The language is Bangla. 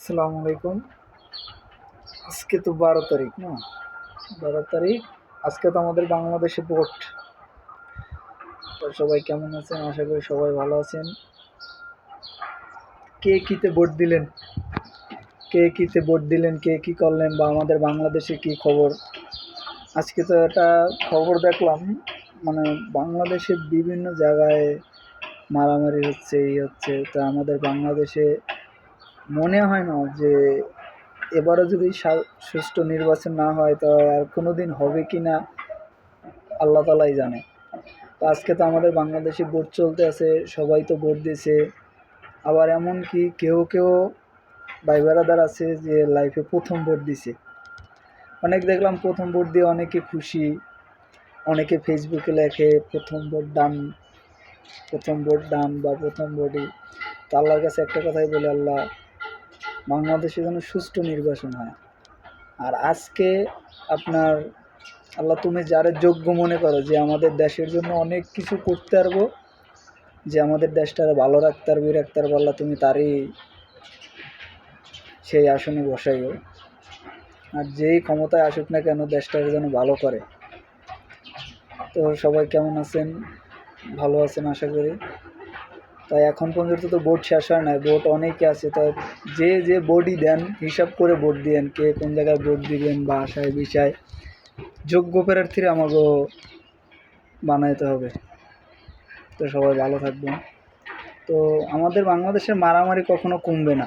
আসসালামু আলাইকুম। আজকে তো 12 তারিখ না, 12 তারিখ। আজকে তো আমাদের বাংলাদেশে ভোট। তো সবাই কেমন আছেন? আশা করি সবাই ভালো আছেন। কে কিতে ভোট দিলেন? কে কি করলেন, বা আমাদের বাংলাদেশে কি খবর? আজকে তো একটা খবর দেখলাম, মানে বাংলাদেশের বিভিন্ন জায়গায় মারামারি হচ্ছে, এই হচ্ছে। তো আমাদের বাংলাদেশে মনে হয় না যে এবারও যদি সুষ্ঠু নির্বাচন না হয়, তো আর কোনোদিন হবে কি না আল্লাহ তালাই জানে। তো আজকে তো আমাদের বাংলাদেশে ভোট চলতে আছে, সবাই তো ভোট দিছে। আবার এমন কি কেউ কেউ ভাই বেড়াদার আছে যে লাইফে প্রথম ভোট দিছে। অনেক দেখলাম প্রথম ভোট দিয়ে অনেকে খুশি, অনেকে ফেসবুকে লেখে প্রথম ভোট ডান বা প্রথম ভোটই। তো আল্লাহর কাছে একটা কথাই বলে, আল্লাহ বাংলাদেশে যেন সুষ্ঠু নির্বাচন হয়। আর আজকে আপনার আল্লাহ, তুমি যারা যোগ্য মনে করো যে আমাদের দেশের জন্য অনেক কিছু করতে পারবো, যে আমাদের দেশটারে ভালো রাখতে পারবো, আল্লাহ তুমি তারই সেই আসনে বসাইও। আর যেই ক্ষমতায় আসুক না কেন, দেশটাকে যেন ভালো করে। তো সবাই কেমন আছেন? ভালো আছেন আশা করি। তাই এখন পর্যন্ত তো ভোট শেষ হয় না, ভোট অনেকে আছে। তাই যে যে ভোটই দেন হিসাব করে ভোট দিয়েন, কে কোন জায়গায় ভোট দিবেন বা আশায় বিষয় যোগ্য প্রার্থীরা আমাকে বানাইতে হবে। তো সবাই ভালো থাকবেন। তো আমাদের বাংলাদেশের মারামারি কখনো কমবে না।